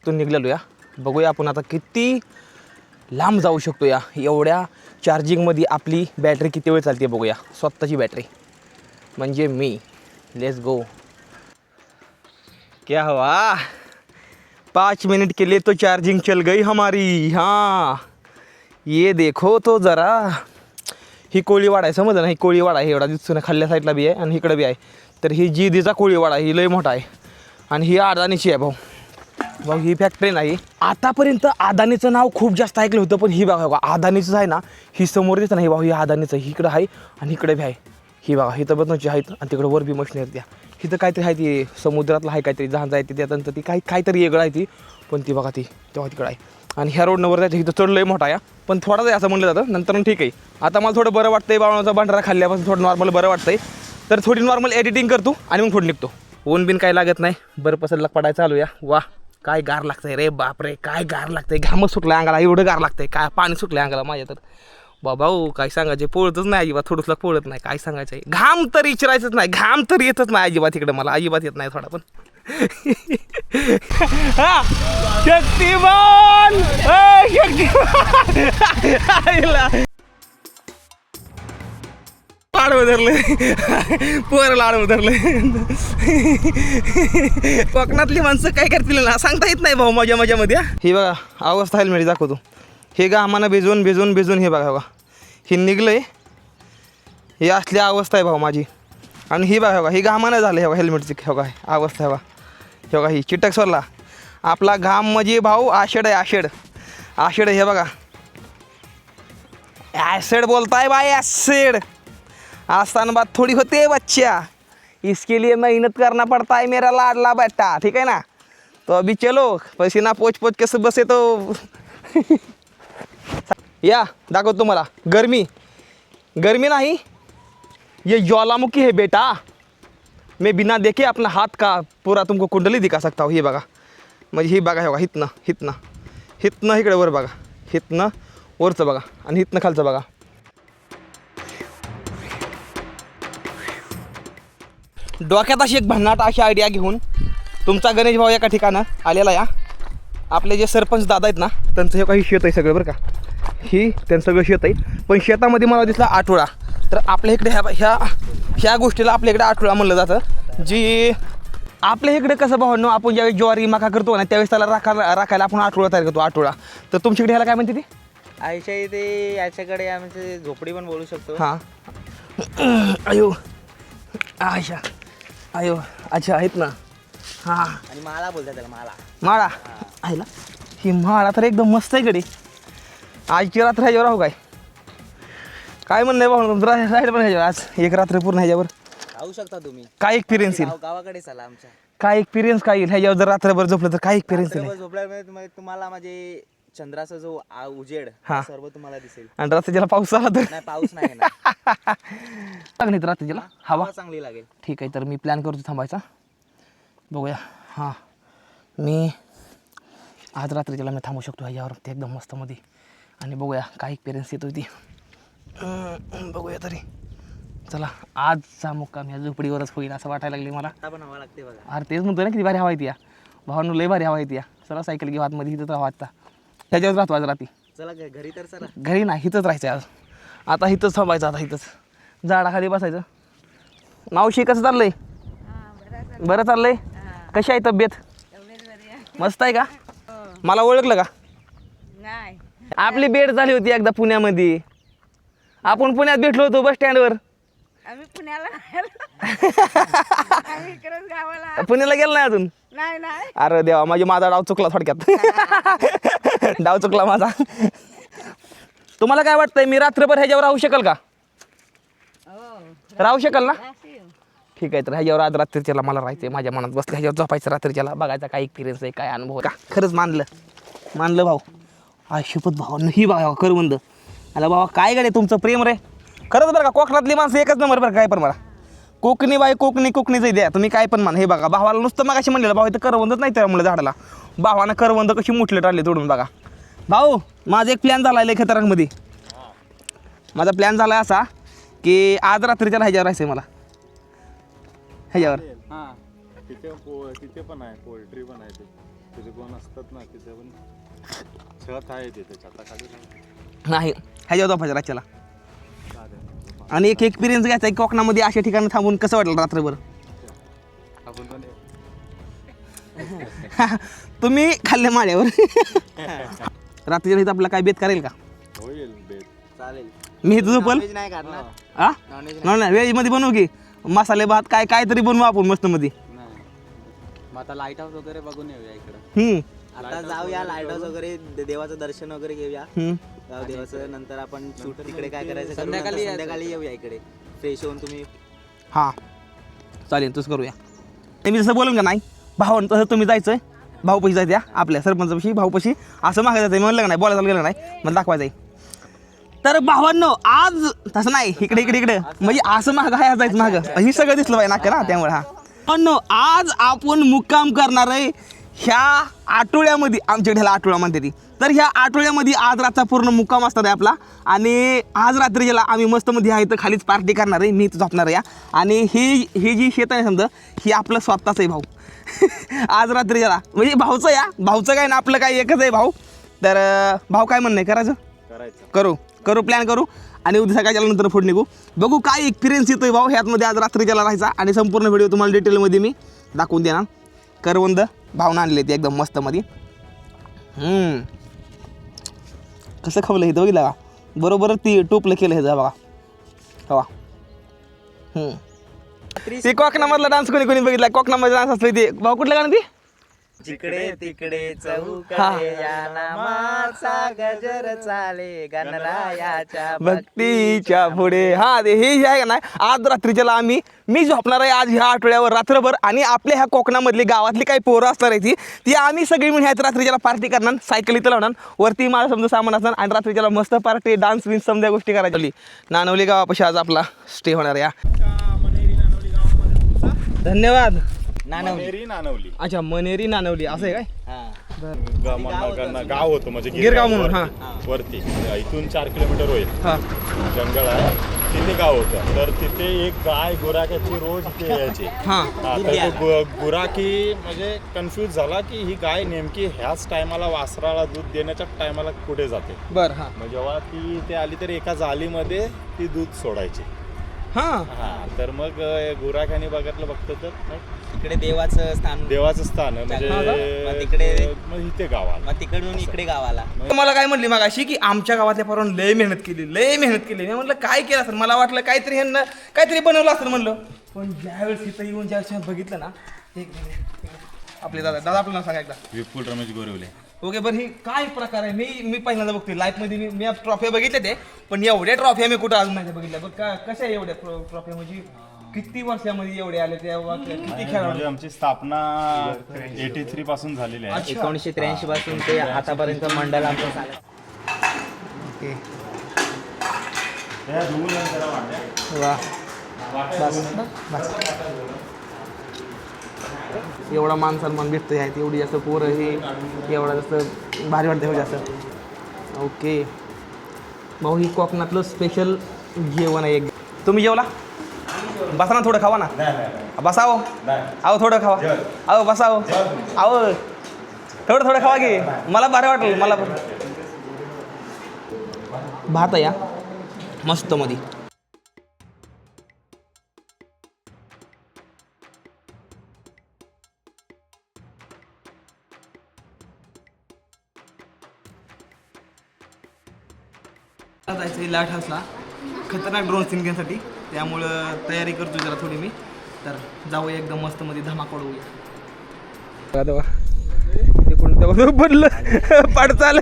तो निघलेलो या. बघूया आपण आता किती लांब जाऊ शकतो या. एवढ्या चार्जिंगमध्ये आपली बॅटरी किती वेळ चालते बघूया. स्वतःची बॅटरी म्हणजे मी. Let's go. क्या हुआ? 5 मिनट के लिए तो चार्जिंग चल गई हमारी. हाँ ये देखो तो जरा. ही कोळीवाडा आहे समजलं ना. ही कोळीवाडा आहे. एवढा दिसतो ना. खाल्ल्या साईडला बी आहे आणि इकडं बी आहे. तर ही जिदीचा कोळीवाडा ही लय मोठा आहे आणि ही अदानीची आहे भाऊ. भाऊ ही फॅक्टरी नाही. आतापर्यंत अदानीचं नाव खूप जास्त ऐकलं होतं, पण ही बघा अदानीचंच आहे ना. ही समोर दिसतं नाही भाऊ, ही अदानीचं. ही इकडं आहे आणि इकडे बी आहे. ही बघा ही तर बनवायची आहेत आणि तिकडं वर बी मशीन आहेत त्या. ही तर काहीतरी आहे ती समुद्रातलं आहे काहीतरी जहाज आहे ती. त्यानंतर ती काहीतरी वेगळं आहे ती, पण ती बघा ती तेव्हा तिकडं आहे. आणि ह्या रोडनं जायचं. इथं चढ लय मोठा आहे पण थोडाच आहे असं म्हणलं जातं. नंतर ठीक आहे. आता मला थोडं बरं वाटतंय. बाळाचा भांडारा खाल्ल्यापासून थोडं नॉर्मल बरं वाटतंय. तर थोडी नॉर्मल एडिटिंग करतो आणि मग थोडं निघतो. ऊन बिन काय लागत नाही. बरं पसरला पडायला चालू या. वा काय गार लागतंय रे बापरे. काय गार लागतंय. घामच सुटलं अंगाला. एवढं गार लागतंय. काय पाणी सुटलं अंगाला माझ्या. तर बाबा काय सांगायचे. पोळतच नाही अजिबात. थोडंसं पोळत नाही. काय सांगायचं आहे. घाम तर विचारायचंच नाही. घाम तर येतच नाही अजिबात इकडं. मला अजिबात येत नाही थोडा पण. शक्तिमान लाड उधरले. पोर लाड उधरले. कोकणातली माणसं काय करतील ना सांगता येत नाही भाऊ. मजामध्ये ही बघा अवस्था हेल्मेट दाखवतो. हे घामानं भिजून भिजून भिजून हे बघा हे निघलंय. ही असली अवस्था आहे भाऊ माझी. आणि ही बघा ही घामानं झालं. हे बघा हेल्मेटची हे बघा अवस्था आहे बघा. हे बघा ही चिटक सरला. आपला घाम म्हणजे भाऊ आषाढ आहे. आषाढ हे बघा. ॲसिड बोलताय बाय ॲसिड. आसान बात थोड़ी होती है बच्चा, इसके लिए मेहनत करना पड़ता है मेरा लाडला बेटा, ठीक है ना। तो अभी चलो, पसीना पोच पोच के सुबह से तो या दाखव तुम्हाला गर्मी, गर्मी नहीं, ये ज्वालामुखी है बेटा। मैं बिना देखे अपना हाथ का पूरा तुमको कुंडली दिखा सकता हूँ। हे बघा, म्हणजे ही बघा, हे बघा, हितनं हितनं हितनं इकडे वर बघा, हितनं वरचं बघा आणि हितनं खालचं बघा. डोक्यात अशी एक भन्नाट अशी आयडिया घेऊन तुमचा गणेश भाऊ एका ठिकाणं आलेला या. आपले जे सरपंच दादा आहेत ना, त्यांचं हे काही शेत आहे सगळं बरं का, ही त्यांचं सगळं शेत आहे. पण शेतामध्ये मला दिसला आठवडा. तर आपल्या इकडे ह्या गोष्टीला आपल्या इकडे आठवडा म्हणलं जातं. जी आपल्या इकडे कसं भावांनो, आपण ज्यावेळेस ज्वारी मका करतो ना, त्यावेळेस त्याला राखायला आपण आठवडा तयार करतो, आठवडा. तर तुमच्याकडे ह्याला काय म्हणते ती? आयशा इथे याच्याकडे आमचे झोपडी पण बोलू शकतो. हां, अयो आयशा, अयो अच्छा आहेत ना. हां, आणि माळा बोलतात त्याला, माळा. माळा आहे ना. ही माळा तर एकदम मस्त आहे कडे. आजची रात्र ह्याच्यावर राहू काय म्हणणं आहे भाऊ? राईड पण ह्याच्यावर आज एक रात्र पूर्ण ह्याच्यावर राहू शकता तुम्ही. काय एक्सपिरियन्स येईल? गावाकडे चला आमच्या. काय एक्सपिरियन्स काय येईल ह्याच्यावर जर रात्रभर झोपलं तर? काय एक्सपिरियन्स येईल? झोपल्यामुळे तुम्हाला म्हणजे चंद्राचा जो उजेड हा. सर्व तुम्हाला दिसेल. आणि रात्रीला पाऊस आला तर नाही, पाऊस नाही ना. नाही रात्रीला हवा हवा चांगली लागेल. ठीक आहे. तर मी प्लॅन करतो थांबायचा, बघूया. हां, मी आज रात्रीच्याला मी थांबू शकतो ह्याच्यावर, ते एकदम मस्त मध्ये. आणि बघूया काय एक्सपिरियन्स येतो ती, बघूया तरी. चला, आजचा मुक्काम ह्या झोपडीवरच होईल असं वाटायला लागले मला. आता पण हवा लागते बघा. अरे तेच म्हणतो ना, किती भारी हवा येते या भावांनो, लय भारी हवा येते या. चला सायकल घेऊ आतमध्ये, इथंच राहू आता, ह्याच्यावर राहतो आज रात्री. चला घरी तर चला. घरी नाही, इथंच राहायचं आज. आता इथंच थांबायचं, आता इथंच झाडाखाली बसायचं. मावशी कसं चाललंय? बरं चाललंय. कशी आहे तब्येत? मस्त आहे का? मला ओळखलं का? नाही, आपली भेट झाली होती एकदा पुण्यामध्ये. आपण पुण्यात भेटलो होतो बस स्टँडवर. आम्ही पुण्याला नाही आलो. आम्ही इकडेच गावाला. पुण्याला गेलो नाही अजून? नाही नाही. अरे देवा, माझा डाव चुकला थोडक्यात. डाव चुकला माझा. तुम्हाला काय वाटतंय, मी रात्रभर ह्याच्यावर राहू शकेल का? हो, राहू शकेल ना? राहशील. ठीक आहे. तर ह्याच्यावर आज रात्रीच्याला मला राहायचं, माझ्या मनात बसलं ह्याच्यावर झोपायचं रात्रीच्याला, बघायचा काय एक्सपिरियन्स आहे, काय अनुभव का. खरंच मानलं भाऊ. आयुष्यपत भाऊ ही बघा करवंद. अला बाबा काय गडे तुमचं प्रेम रे, खरंच बरं का. कोकणातली माणसं एकच नंबर बरं. काय पण मला कोकणी बाई कोकणीच द्या तुम्ही, काय पण मान. हे बघा, भावाला नुसतं मगाशी म्हणलेलं, भाऊ इथं करवंदच नाही त्यामुळे झाडाला. भावानं करवंद कशी मुठले टाळले तोडून बघा. भाऊ, माझा एक प्लॅन झाला आहे खतरांमध्ये. माझा प्लॅन झाला असा की आज रात्रीच्याला ह्याच्यावर राहायचं आहे मला, ह्याच्यावर. तिथे पण आहे, पोल्ट्री पण आहे. तिथे कोण असतात ना, तिथे पण छत आहे तिथे, छताखाली नाही, ह्याच्यावर झोपायचं रातच्याला. आणि एक एक्सपिरियन्स घ्यायचा आहे कोकणामध्ये अशा ठिकाणी थांबून कसं वाटलं रात्रभर. आपण पण तुम्ही खाल्ले माळ्यावर. रात्रीच्या इथं आपला काय बेत करेल का? होईल बेत. चालेल. मी इथं झोपल. नॉनव्हेज नाही काढणार. हा, नॉनव्हेज नाही व्हेजमध्ये बनवू की मसाले भात काय तरी बनवू आपण मस्त मध्ये. नाही. मग आता लाईट हाऊस वगैरे बघून येऊया इकडं. हम्म आता जाऊया लाईट हाऊस वगैरे, देवाचं दर्शन वगैरे घेऊया. हम्म. गाव देवाचं. नंतर आपण शूट तिकडे काय करायचं संध्याकाळी येऊया इकडे फ्रेश होऊन. तुम्ही हां चालेल, तसं करूया. ते मी जसं बोलेन का नाही भावानं, तसं तुम्ही जायचं आहे भाऊपाशी, जायचं या आपल्या सरपंचापाशी भाऊपाशी, असं मागायचं आहे. म्हणलं का नाही, बोलायला गेलं नाही, मला दाखवायचं आहे. तर भावांनो आज तसं नाही, इकडे म्हणजे असं मागं जायचं मागं, ही सगळं दिसलं पाहिजे नाका ना, त्यामुळे. हा भावांनो, आज आपण मुक्काम करणार आहे ह्या आठवड्यामध्ये. आमच्याकडे ह्याला आठवडा म्हणते ती. तर ह्या आठवड्यामध्ये आज रातचा पूर्ण मुक्काम असणार आहे आपला. आणि आज रात्री ज्याला आम्ही मस्त मध्ये आहे तर खालीच पार्टी करणार आहे, मी इथं झोपणार आहे. आणि ही जी शेत आहे समजा, ही आपलं स्वतःच आहे भाऊ. आज रात्री ज्याला म्हणजे भाऊचं काय ना, आपलं काय एकच आहे भाऊ. तर भाऊ काय म्हणणं आहे, करायचं? करू प्लॅन करू. आणि उद्या सकाळच्या नंतर पुढे निघू, बघू काय एक्सपिरियन्स येतोय भाऊ ह्यातमध्ये आज रात्रीच्याला राहायचा. आणि संपूर्ण व्हिडिओ तुम्हाला डिटेलमध्ये मी दाखवून देणार. करवंद भावना आणले ते एकदम मस्त मध्ये. कसं खवलं हे बघितलं का, बरोबर ती टोपलं केलं हे बघा. हवा ते कोकणामधला डान्स कोणी बघितला, कोकणामध्ये डान्स असतो ते भाऊ. कुठलं गाणं ती? जिकडे तिकडे चौकडे या नामाचा गजर चाले गणरायाच्या भक्तीच्या पुढे. हा ते हे जे आहे का नाही, आज रात्रीच्याला मी झोपणार आहे आज ह्या आठवड्यावर रात्रभर. आणि आपल्या ह्या कोकणामधली गावातली काही पोरं असणार आहे ती आम्ही सगळी मिळून ह्याच रात्रीच्याला पार्टी करणार. सायकल इथं लावणार, वरती माझं समजा सामान असणार आणि रात्रीच्याला मस्त पार्टी डान्स विन्स समजा गोष्टी करायची. नानवली गावापाशी आज आपला स्टे होणार या. धन्यवाद. मनेरी नानवली. अच्छा, मनेरी नानवली असं आहे काय? गाव होतं म्हणजे गिरगाव म्हणून. हा वरती इथून 4 किलोमीटर होईल, हा जंगल आहे, तिथे गाव होतं. तर तिथे एक गाय गुराख्याची रोज इथे यायची. हा तर तो गुराखी म्हणजे कन्फ्यूज झाला की ही गाय नेमकी ह्याच टायमाला वासराला दूध देण्याच्या टायमाला कुठे जाते. बर. हा मग जेव्हा ती इथे आली तर एका जालीमध्ये ती दूध सोडायची. हा तर मग गुराख्याने बघतो तर इकडे देवाचं स्थान देवाचं स्थान म्हणजे मग तिकडे मग इथे गावाला, मग तिकडून इकडे गावाला. मला काय म्हणली मग अशी की आमच्या गावातल्या पोरांनी लय मेहनत केली. मी म्हणलं काय केलं असेल, मला वाटलं काहीतरी ह्यांना काहीतरी बनवलं असेल म्हणलं. पण ज्यावेळेस इथं येऊन ज्यावेळेस बघितलं ना, आपले दादा आपलं नाव सांगा एकदा. विपुल रमेश गोरेवले. ओके, बरं ही काय प्रकार आहे? मी पहिल्यांदा बघतोय लाईफमध्ये. मी ट्रॉफी बघितल्या ते, पण एवढ्या ट्रॉफी मी कुठं अजून नाही बघितल्या. बघ कशा आहे एवढ्या ट्रॉफी, म्हणजे किती वर्षामध्ये एवढे आले ते, किती खेळाडू? म्हणजे आमची स्थापना 83 पासून झालेली आहे. 1983 पासून ते आतापर्यंत मंडळ आमचं चाललं. ओके, त्या धुवून जरा वाटल्या. वा बस. एवढा मान सन्मान भेटतो ह्यात, एवढी जास्त पोरं हे एवढा जास्त भारी वाटतं जास्त. ओके भाऊ, ही कोकणातलं स्पेशल जेवण आहे. तुम्ही जेवला? बसा ना, थोडं खावा ना. बसावं अहो, थोडं खावा. अहो बसावं अहो, थोडं खावा की, मला भारी वाटलं. मला भात आहे या मस्त मध्ये. जायचं लाईट हाऊसला खतरनाक ड्रोन सीन घेण्यासाठी, त्यामुळं तयारी करतो जरा थोडी मी. तर जाऊ एकदम मस्त मध्ये धमाका उडवूया. पडलं पाडचाल.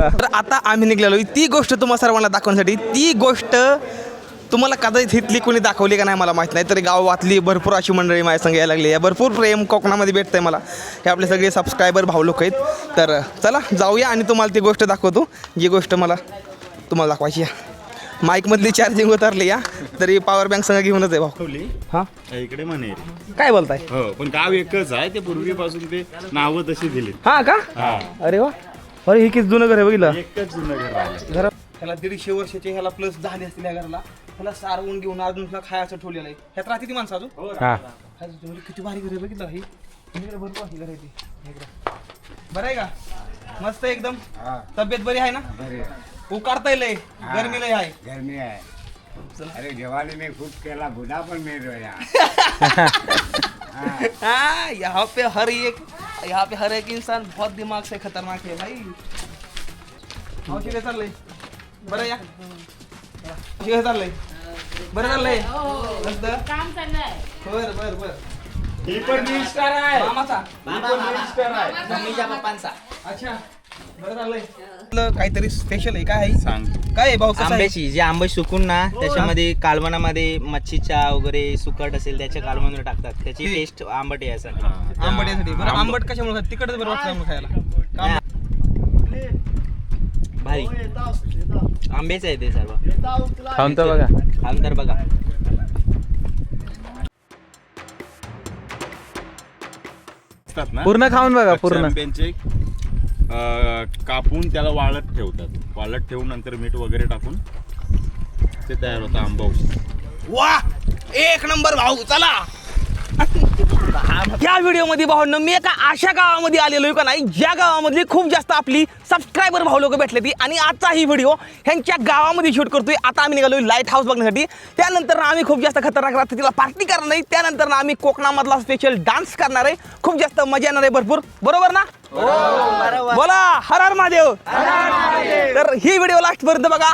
तर आता आम्ही निघलेलो. ती गोष्ट तुम्हाला सर्वांना दाखवण्यासाठी, ती गोष्ट तुम्हाला कदाचित इथली कोणी दाखवली का नाही मला माहीत नाही, तरी गावातली भरपूर अशी मंडळी माझ्या संग यायला लागली आहे. भरपूर प्रेम कोकणामध्ये भेटतंय मला. हे आपले सगळे सबस्क्रायबर भाऊ लोक आहेत. तर चला जाऊया आणि तुम्हाला ती गोष्ट दाखवतो, जी गोष्ट मला तुम्हाला दाखवायची आहे. माईकमधली चार्जिंग उतरली या, तरी पॉवर बँक संग घेऊनच आहे भाऊ. हां इकडे मनेरी. काय बोलताय? हो, पण गाव एकच आहे. ते पूर्वीपासून ते नावं तशी दिली. हां का? अरे वा, अरे हे किती जुनं घर आहे बघितलं. एकच जुनं घर आहे. घर ह्याला 150 वर्षाचे, ह्याला प्लस झाले असतील या घराला. ह्याला सारवून घेऊन अजून खायचं ठेवलेलं आहे. ह्यात राहते ती माणसं अजून. किती भारी घर आहे बघितलं. ही भरपूर अशी घर आहे ती. बरं आहे का? मस्त एकदम. तब्येत बरी आहे ना? उकारता येईल, गरमी लय आहे. गर्मी है. अरे जवानी में खूब केला, बुढ़ा पण में रोया. हाँ, यहाँ पे हर एक इंसान बहुत दिमाग से खतरनाक है भाई. औषध चाललंय बरं या. औषध चाललंय बरं चाललंय मस्त. काम चाललंय. बर. ही पण रील स्टार आहे. मामाचा मम्मीच्या पप्पांचा. अच्छा, बरं चाललंय. काहीतरी स्पेशल आहे. काय आहे? सांग. काय आहे भाऊ? कसं आहे? आंब्याची जे आंबे सुकून ना त्याच्यामध्ये कालवणामध्ये मच्छीच्या वगैरे सुकट असेल त्याच्या कालवणामध्ये टाकतात. त्याची टेस्ट आंबट आहे यासाठी. आंबट यासाठी. बरं आंबट कशामुळे खात? तिखट बरं वाटतं आम्हाला खायला. भारी आंबेच आहे ते सर्व. खाऊन तर बघा. खाऊन तर बघा. पूर्ण खाऊन बघा. पूर्ण आंब्यांचे कापून त्याला वाळत ठेवतात. वाळत ठेवून नंतर मीठ वगैरे टाकून ते तयार होतं आंबा औषध. वा, एक नंबर भाऊ. चला या व्हिडिओमध्ये भाऊंनो मी एका अशा गावामध्ये आलेलो का नाही, ज्या गावामधली खूप जास्त आपली सबस्क्रायबर भाऊ लोक भेटले ती. आणि आजचा ही व्हिडिओ ह्यांच्या गावामध्ये शूट करतोय. आता आम्ही निघालोय लाईट हाऊस बघण्यासाठी. त्यानंतर आम्ही खूप जास्त खतरनाक रात्रीला पार्टी करणार नाही. त्यानंतर आम्ही कोकणामधला स्पेशल डान्स करणार आहे. खूप जास्त मजा येणार आहे भरपूर. बरोबर ना? बोला हर हर महादेव. तर ही व्हिडिओ लास्ट पर्यंत बघा.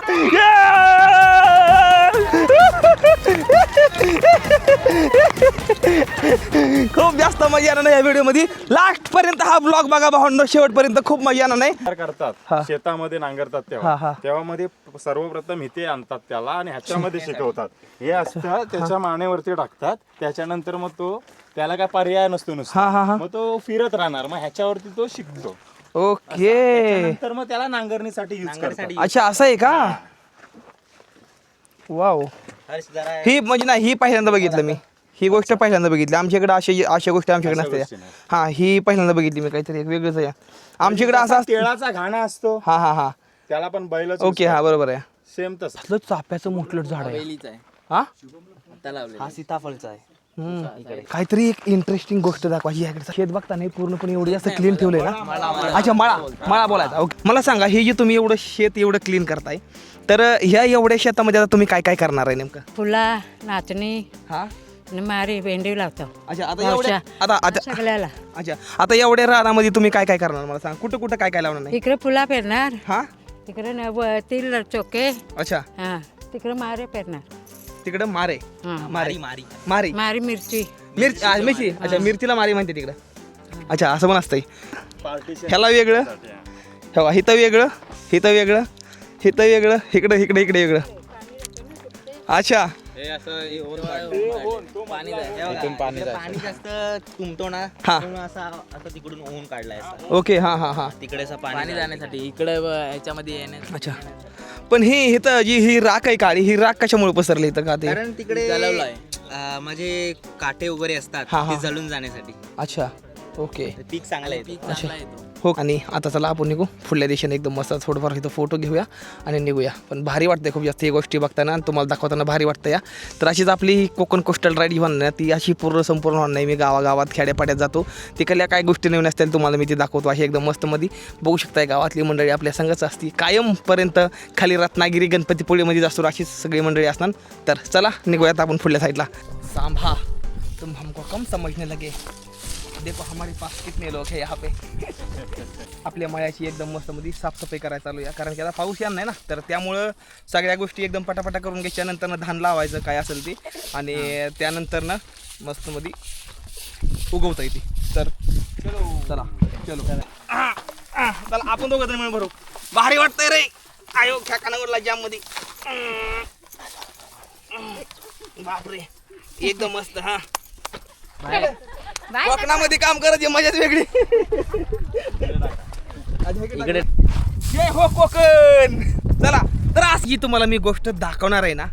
खूप जास्त मजा येणार नाही या व्हिडिओमध्ये. लास्ट पर्यंत हा ब्लॉग बघा भावंडो, शेवटपर्यंत खूप मजा येणार नाही. तयार करतात शेतामध्ये नांगरतात तेव्हा तेव्हा मध्ये सर्वप्रथम इथे आणतात त्याला आणि ह्याच्यामध्ये शिकवतात. हे असतं त्याच्या मानेवरती टाकतात, त्याच्यानंतर मग तो त्याला काय पर्याय नसतो नुसतं, मग तो फिरत राहणार, मग ह्याच्यावरती तो शिकतो. ओके. नंतर मग त्याला नांगरणीसाठी यूज करतात. अच्छा असं आहे का? वाव. ही म्हणजे नाही, ही पहिल्यांदा बघितलं मी, ही गोष्ट पहिल्यांदा बघितली. आमच्याकडे अशा गोष्टी आमच्याकडे नसते. हा, ही पहिल्यांदा बघितली मी, काहीतरी एक वेगळंच आहे आमच्याकडे. असं केळाचा घाणा असतो, हा हा हा, त्याला पण बैल. ओके, हा बरोबर आहे. सेम तसं. असलं चाफ्याचं मोठलं झाड आहे. हा, हा सीताफळचा आहे. काहीतरी एक इंटरेस्टिंग गोष्ट दाखवायची. याकडे शेत बघताना पूर्णपणे एवढं जास्त क्लीन ठेवलंय ना. अच्छा, मळा बोलायचा. ओके, मला सांगा, हे जे तुम्ही एवढं शेत एवढं क्लीन करताय, तर ह्या एवढ्या शेतामध्ये आता तुम्ही काय काय करणार आहे नेमकं? फुला नाचणी हा, मारी भेंडी लावतो. अच्छा, आता एवढ्या आता सगळ्याला अच्छा, आता एवढ्या रानामध्ये तुम्ही काय काय करणार मला सांग. कुठं कुठं काय काय लावणार नाही? इकडे फुला पेरणार, हा, तिकडे तिल चोके, अच्छा, हा तिकडे मारे पेरणार, तिकडं मारे हा मारे मारी मारी मिरची मिरची. अच्छा, मिरचीला मारी म्हणते तिकडं. अच्छा, असं पण असतंय. ह्याला वेगळं, हे हिथं वेगळं, हिथं वेगळं, हिथं वेगळं, इकडं इकडे इकडे वेगळं. अच्छा, पाणी जास्त तुंबतो ना, हा. म्हणून असा तिकडून ऊन काढलाय असा. ओके, हा हा हा, तिकडे असं पाणी जाण्यासाठी इकडे ह्याच्यामध्ये येण्यासाठी. अच्छा. पण ही इथं जी ही राख आहे काळी, ही राख कशामुळे पसरली इथं का ते? कारण तिकडे म्हणजे काटे वगैरे असतात, हा, हा. ते जळून जाण्यासाठी. अच्छा, ओके. पीक चांगलं येतं. हो. आणि आता चला आपण निघू पुढल्या दिशेने. एकदम मस्त थोडंफार इथं फोटो घेऊया आणि निघूया. पण भारी वाटते खूप जास्त ही गोष्टी बघताना आणि तुम्हाला दाखवताना भारी वाटतं या. तर अशीच आपली ही कोकण कोस्टल राईड होणार नाही, ती अशी संपूर्ण होणार नाही. मी गावागावात खेड्यापाड्यात जातो, तिकडल्या काय गोष्टी नवीन असतील तुम्हाला मी ती दाखवतो. अशी एकदम मस्तमध्ये बघू शकताय. गावातली मंडळी आपल्या संघच असती कायमपर्यंत. खाली रत्नागिरी गणपतीपुळेमध्ये जास्त अशीच सगळी मंडळी असणार. तर चला निघूयात आपण पुढल्या साईडला. सांभा, तुम हमको कम समजने लगे, देखो हमारे पास कितने लोग हैं यहाँ पे. आपल्या मळ्याची एकदम मस्तमध्ये साफसफाई करायला चालू आहे, कारण की आता पाऊस येणार नाही ना, तर त्यामुळं सगळ्या गोष्टी एकदम पटापटा करून घ्यायच्या. नंतर धान लावायचं काय असेल ते, आणि त्यानंतर ना मस्तमध्ये उगवता येते. तर चला चला आपण दोघं जण मिळून भरू. भारी वाटतंय रे. आयो खेकानावरला जाममध्ये. बापरे, एकदम मस्त. हा, कोकणामध्ये काम करायची मजाच वेगळी. इकडे जय हो कोकण. चला, तर आज जी तुम्हाला मी गोष्ट दाखवणार आहे ना,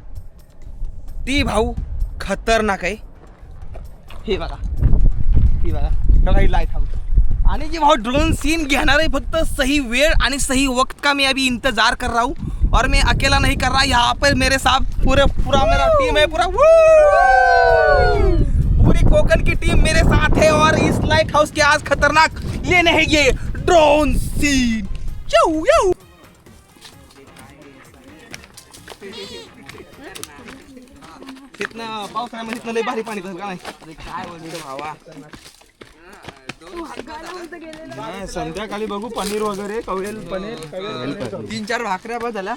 ती भाऊ खतरनाक आहे. हे बघा, ही बघा, बघा ही लाईट हाऊस. आणि जी भाऊ ड्रोन सीन घेणार आहे, फक्त सही वेळ आणि सही वक्त का मैं अभी इंतजार कर रहा हूँ, और मैं अकेला नहीं कर रहा. यहाँ पर मेरे साथ पूरा मेरा टीम है. पूरी कोकण की टीम मेरे साथ है, और इस लाइट हाउस के आज खतरनाक लेने हैं ये ड्रोन सीन. इतना पावसाळ्यामध्ये इथनं लय भारी पाणी का नाही. काय बोलतो भावा, संध्याकाळी बघू पनीर वगैरे कवेल पनीर 3-4 भाकऱ्या बस झाल्या.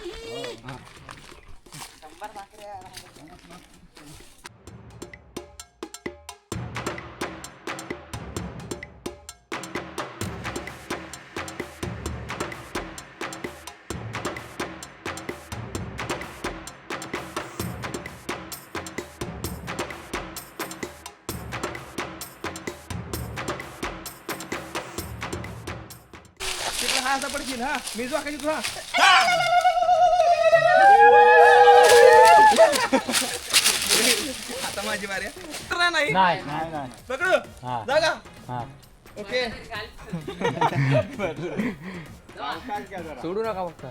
हा असा पडशील. हा, मी जो आकाशी तुझा. आता माझी बारी आहे. नाही पकडू जागा. ओके, सोडू नका फक्त.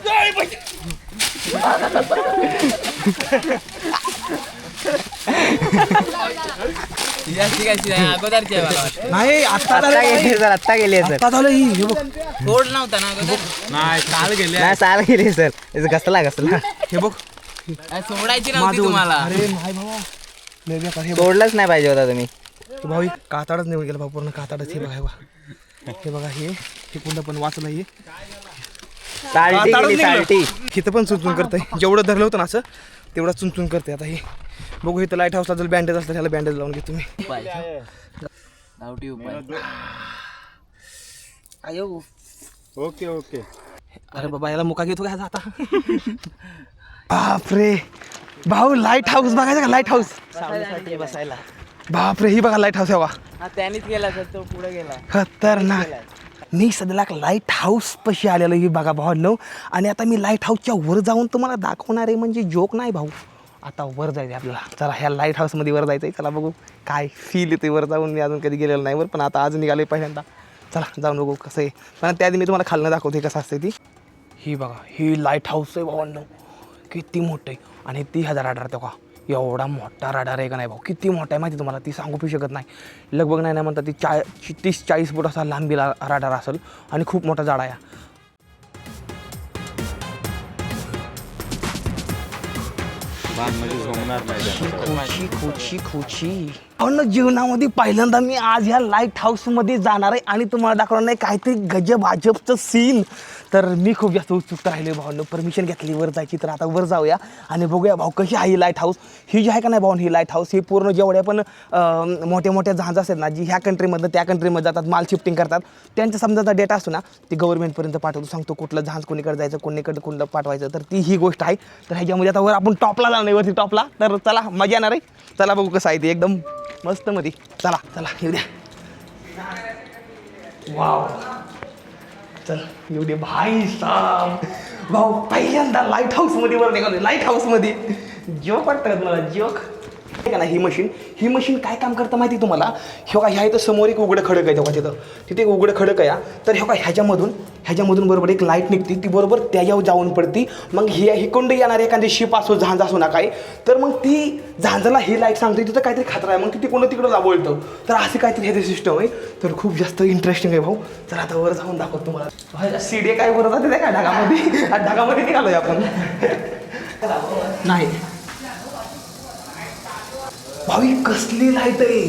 जय बजरंग. अगोदरची नाही, आता गेले सर. आता झालं ही. हे बघ, तोड नव्हता ना अगोदर. नाही काल गेले. नाही साल गेले सर. घसला हे बघ, सोडायची नव्हती तुम्हाला. अरे नाही बाबा, लय बेकार. हे तोडलंच नाही पाहिजे होता तुम्ही. भाऊ काताडच निघून गेला भाऊ, पूर्ण काताडच. हे बघा, हे बघा, हे बघा, हे कुंड पण वाचलं. हे चालती गेली, चालती. इथं पण चुनचुन करतंय. जेवढं धरलं होतं ना असं तेवढं चुनचुन करते. आता हे बघू, इथं लाईट हाऊसला जर बँडेज असलं त्याला बँडेज लावून घेतो मी. गावठी उपाय. आयो, ओके ओके. अरे बाबा याला मुका घेतो काय आता. बापरे भाऊ, लाईट हाऊस बघायचं का? लाईट हाऊस सावलीसाठी बसायला. बापरे, ही बघा लाईट हाऊस आहे बा. हा त्यानेच गेला तर तो पुढे गेला. खतरनाक. मी सध्याला लाईट हाऊस पशी आलेलो ही बघा भाऊ. आणि आता मी लाईट हाऊसच्या वर जाऊन तुम्हाला दाखवणार आहे, म्हणजे जोक नाही भाऊ. आता वर जायचं आपल्याला. चला ह्या लाईट हाऊसमध्ये वर जायचं आहे. चला बघू काय फील येते वर जाऊन. मी अजून कधी गेलेलो नाही वर, पण आता आज निघाले पहिल्यांदा. चला जाऊन बघू कसं आहे. पण त्याआधी मी तुम्हाला खालनं दाखवते कसं असते ती. ही बघा, ही लाईट हाऊस आहे भावांनो. किती मोठं आहे. आणि 30,000 राडार तेव्हा एवढा मोठा राडार आहे का नाही भाऊ. किती मोठा आहे माहिती तुम्हाला, ती सांगू पण शकत नाही. लगभग नाही म्हणतात ती 30-40 फूट असा लांबीला राडार असेल आणि खूप मोठा झाड आहे. जीवनामध्ये पहिल्यांदा मी आज ह्या लाईट हाऊसमध्ये जाणार आहे आणि तुम्हाला दाखवणार नाही काहीतरी गजब अजबचं सीन. तर मी खूप जास्त उत्सुक राहिले भावांनो. परमिशन घेतली वर जायची, तर आता वर जाऊया आणि बघूया भाऊ कशी आहे ही लाईट हाऊस. ही जी आहे का नाही भाऊ, ही लाईट हाऊस ही पूर्ण जेवढ्या पण मोठ्या मोठ्या जहाज असतात ना, जी ह्या कंट्रीमधनं त्या कंट्रीमध्ये जातात, माल शिफ्टिंग करतात, त्यांचा समजा डेटा असतो ना, ती गव्हर्नमेंटपर्यंत पाठवतो. सांगतो कुठलं जहाज कोणीकडे जायचं, कोणीकडे कुठलं पाठवायचं. तर ती ही गोष्ट आहे. तर ह्याच्यामध्ये आता वर आपण टॉपला जाणार आहे, वरती टॉपला. तर चला मजा येणार आहे. चला बघू कसं आहे ते एकदम मस्त मध्ये. चला चला येऊ द्या. वाव, चल येऊ दे भाई साहेब. भाऊ पहिल्यांदा लाईट हाऊसमध्ये वर निघालो. लाईट हाऊसमध्ये जोक वाटतं का तुम्हाला? जोक का ना. ही मशीन काय काम करतं माहिती तुम्हाला? ह्या इथं समोर एक उघडं खडक आहे तेव्हा तिथे एक उघडं खडक आहे. तर ह्याच्यामधून बरोबर एक लाईट निघते, ती बरोबर त्याच्यावर जाऊन पडती. मग हिकोंड येणार एखादी शिप असो, जहाज असो ना काय, तर मग ती जहाजाला ही लाईट सांगते तिथं काहीतरी खतरा आहे, मग ती तिकडं लावळतं. तर असे काहीतरी ह्याचं सिस्टम आहे. तर खूप जास्त इंटरेस्टिंग आहे भाऊ. तर आता वर जाऊन दाखवतो तुम्हाला. सीडी काय वर जाते काय ढगामध्ये निघालोय आपण. नाही भावी कसली लाईट आहे.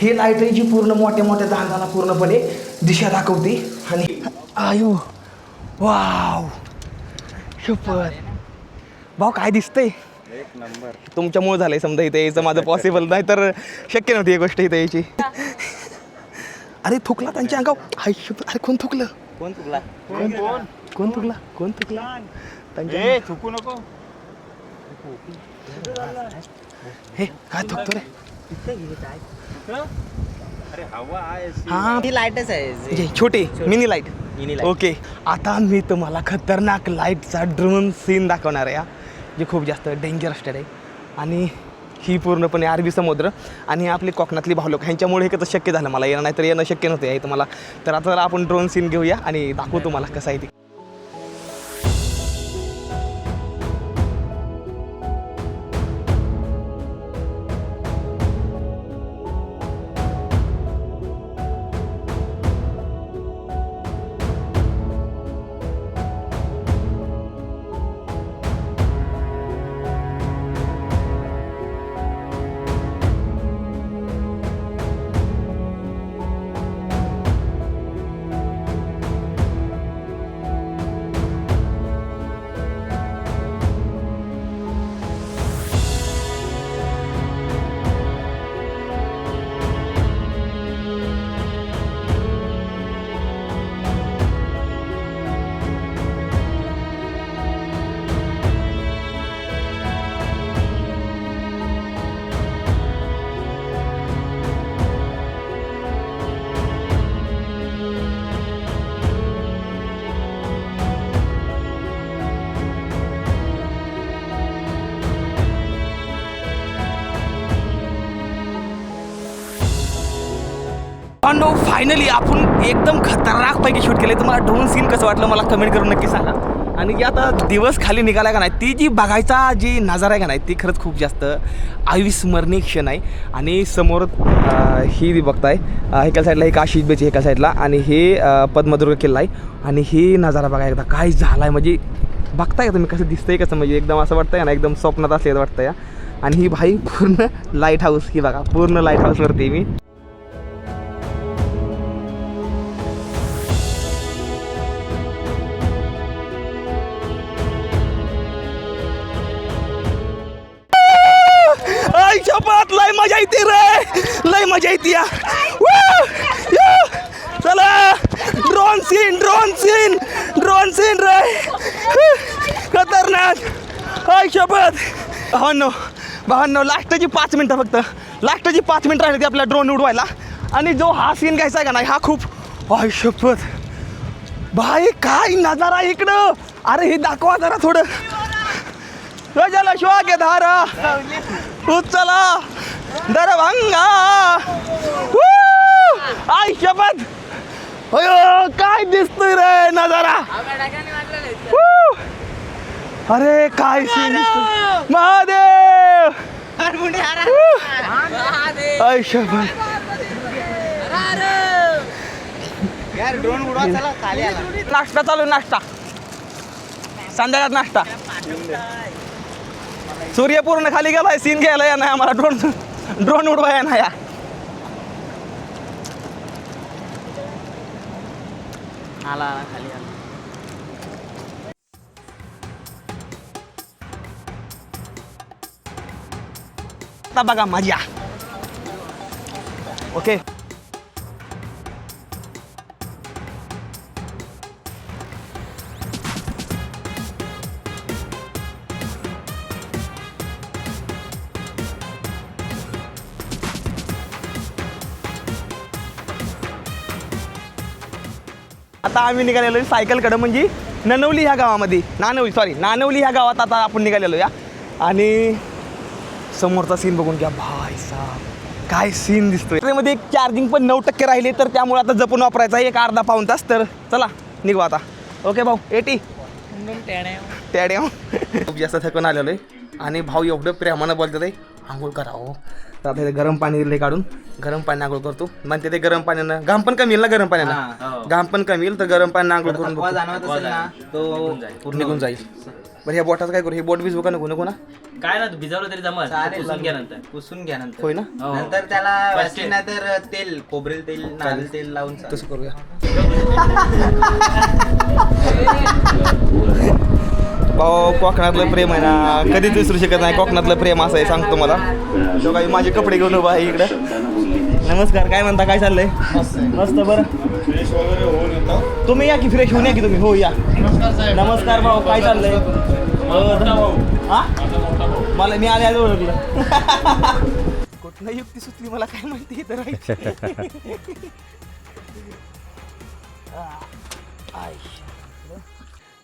ही लाईट आहे जी पूर्ण मोठ्या मोठ्या जहाजाला पूर्णपणे दिशा दाखवते. आणि आयु वाव, सुपर भाऊ काय दिसतंय. एक नंबर. तुमच्यामुळे झालंय समजा इथे यायचं. माझं पॉसिबल नाही तर शक्य नव्हती ही गोष्ट इथे यायची. अरे थुकला त्यांच्या अंगावर. हाय अरे कोण थुकलं? कोण तुला? कोण थुकला? ए थुकू नको. हे काय थुकतो रे? अरे हवा आहे. हा ती लाईटच आहे, छोटी mini light. Mini light. Okay, आता मी तुम्हाला खतरनाक लाईटचा ड्रोन सीन दाखवणार आहे, जे खूप जास्त डेंजरस आहे. आणि ही पूर्णपणे अरबी समुद्र आणि आपली कोकणातली भाऊ लोक ह्यांच्यामुळे हे कसं शक्य झालं मला येणं, नाही तर येणं शक्य नव्हतं आहे तुम्हाला. तर आता आपण ड्रोन सीन घेऊया आणि दाखवू तुम्हाला कसं आहे ते. फायनली आपण एकदम खतरनाकपैकी शूट केले. तुम्हाला ड्रोन सीन कसं वाटलं मला कमेंट करून नक्की सांगा. आणि जी आता दिवस खाली निघाला का नाही, ती जी बघायचा जी नजारा आहे का नाही, ती खरंच खूप जास्त अविस्मरणीय क्षण आहे. आणि समोर ही बघताय, एका साईडला ही काशी बीच, एका साईडला, आणि हे पद्मदुर्ग किल्ला आहे. आणि ही नजारा बघा एकदा काय झाला आहे, म्हणजे बघताय का तुम्ही कसं दिसतंय, कसं म्हणजे एकदम असं वाटतंय ना, एकदम स्वप्नात असल्याचं वाटतं या. आणि ही भाई पूर्ण लाईट हाऊस, ही बघा पूर्ण लाईट हाऊसवरती मी. मजा येते या. Woo! या. चला ड्रोन सीन रे खतरनाक. हाय शपथ भावांनो लास्टची 5 मिनिटं फक्त लास्टची 5 मिनिटं राहिली ती आपला ड्रोन उडवायला. आणि जो हा सीन घ्यायचा आहे का नाही हा खूप हाय शपथ भाई काय नजारा इकडं. अरे हे दाखवा जरा थोडं. गजाला श्वागे धारा उचला दरभंगा. आय शपथ अयो काय दिसतोय रे नजारा. अरे काय सीन महादेव. आय शपथ ड्रोन उडवा चला खाली आला. नाश्ता चालू नाश्ता संध्याकाळ नाश्ता. सूर्य पूर्ण खाली गेलाय सीन घ्यायला या नाही आम्हाला ड्रोन उडवाया ना या. आला खाली आला. आता बघा मजा. ओके आता आम्ही निघालेलो सायकलकडं म्हणजे नानवली ह्या गावामध्ये नानवली ह्या गावात आता आपण निघालेलो या. आणि समोरचा सीन बघून घ्या भाई साहब काय सीन दिसतोय. त्यामध्ये एक चार्जिंग पण 9% राहिले तर त्यामुळे आता जपून वापरायचं आहे. एक अर्धा पाऊण तास तर चला निघू आता. ओके भाऊ 80 टॅड्या खूप जास्त थकून आलेलो आहे. आणि भाऊ एवढं प्रेमानं बोलतात आहे आंघोळ करा हो. तर आता गरम पाणी दिले काढून गरम पाणी आंघोळ करतो. म्हणते ते गरम पाण्यानं घाम पण कमी येईल ना. गरम पाण्यानं घाम पण कमी येईल तर गरम पाण्यानं आंघोळ करून बघतो. जाणवत असेल ना तो निघून जाईल. बरं ह्या बोटाचं काय करू. हे बोट भिजवू का नको ना. काय ना भिजवलं तरी जमल. पुसून घ्या नंतर होय ना. नंतर त्याला वाटली नाही तर तेल खोबरेल तेल नारळ तेल लावून तसं करूया. भाऊ कोकणातलं प्रेम आहे ना कधीच विसरू शकत नाही. कोकणातलं प्रेम असं आहे सांगतो मला. तो काही माझे कपडे घेऊन उभा आहे इकडं. नमस्कार काय म्हणता काय चाललंय. मस्त बरं तुम्ही या की फ्रेश होऊन या की तुम्ही. हो या. नमस्कार भाऊ काय चाललंय. हा मला मी आले ओळखलं. कुठनं युक्ती सुचली मला काय माहिती तर.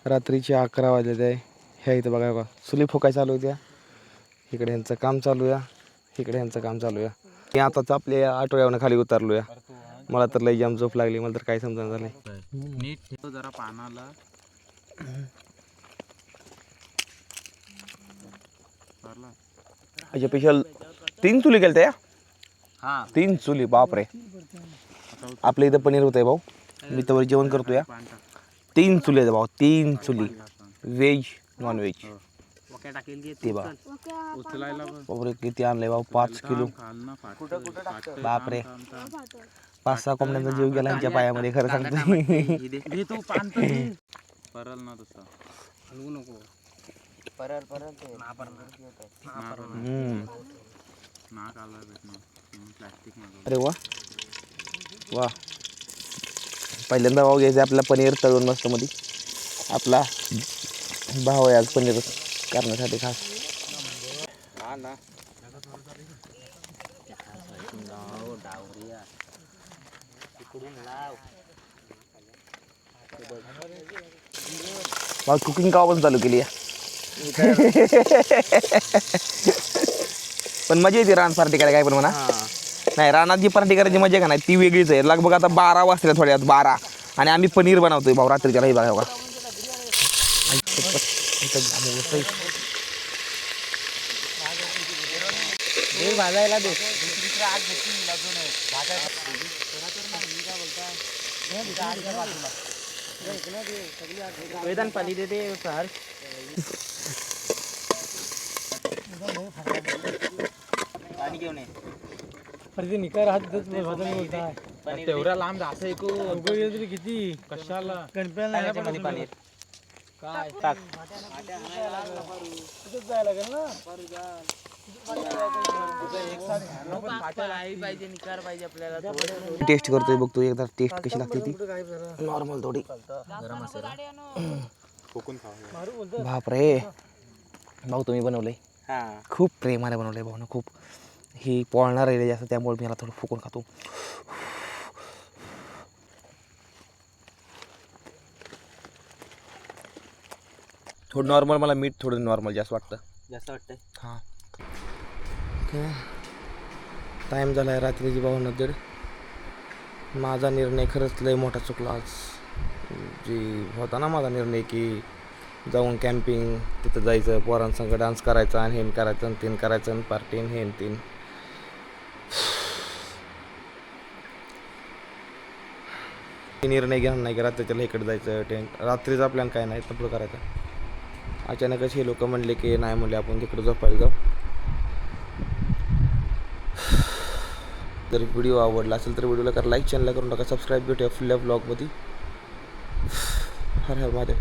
रात्रीचे 11 वाजले आहे. ह्या इथं बघा बघा चुली फोकाय चालू होत्या. इकडे ह्यांचं काम चालू आहे. इकडे ह्यांचं काम चालू आहे. मी आताच आपल्या आठवड्यावरून खाली उतरलो या. मला तर लई जाम झोप लागली. मला तर काय समजून झालंय. नीट ठेव जरा पानाला. स्पेशल 3 चुली केल्या त्या. हा 3 चुली बापरे. आपल्या इथं पनीर होतंय भाऊ. मी तर जेवण करतो या. 3 चुली आहेत भाऊ. 3 चुली व्हेज नॉन व्हेज. ते बा बापरे किती आणलंय भाऊ. 5 किलो बापरे. 5-6 कोंबड्यांचा जीव गेला यांच्या पायामध्ये खरं सांगतो. परल ना तसं हलवू नको. अरे वा वा. पहिल्यांदा भाऊ घ्यायचं आपला पनीर तळून मस्त मध्ये. आपला भाव आहे आज पनीर करण्यासाठी खास. भाऊ कुकिंग कावापासून चालू केली आहे. पण मजा येते रान पार्टी करायला काय पण म्हणा. नाही रानात जी पार्टी करायची मजा का नाही ती वेगळीच आहे. लगभग आता 12 वाजता थोड्यात 12 आणि आम्ही पनीर बनवतोय भाऊ रात्रीच्या. नाही बघा बघा भाजायला दे. वेदांत पाणी देते फार. पाणी घेऊन ये. तेवढ्या लांब असं ऐकू किती कशाला पनीर टाक. टेस्ट करतोय बघतो एकदा टेस्ट कशी लागते ती नॉर्मल थोडी बापरे भाऊ तुम्ही बनवलंय हा खूप प्रेमाने बनवलंय भाऊनं खूप ही पळणार आहे जास्त त्यामुळे मी याला थोडं फुकून खातो थोडं नॉर्मल मला मीठ थोडं नॉर्मल जास्त वाटतं जास्त वाटतंय. हां टाईम झाला आहे रात्रीची 52:30 माझा निर्णय खरंच लय मोठा चुकला आज जी होता ना माझा निर्णय की जाऊन कॅम्पिंग तिथं जायचं पोरांसंग डान्स करायचा आणि हेन करायचं आणि तीन करायचं आणि पार्टी हेन तीन निर्णय घेणार नाही की रात्रीच्याला इकडे जायचं टेंट रात्रीचा प्लॅन काय नाही तपलं करायचं अचानकच हे लोक म्हणले की नाही म्हणले आपण तिकडे झोपायला जाऊ जर व्हिडिओ आवडला असेल तर व्हिडिओला करा लाईक चॅनलला करून टाका सबस्क्राईब भेटूया फुल्या ब्लॉगमध्ये हर हर महादेव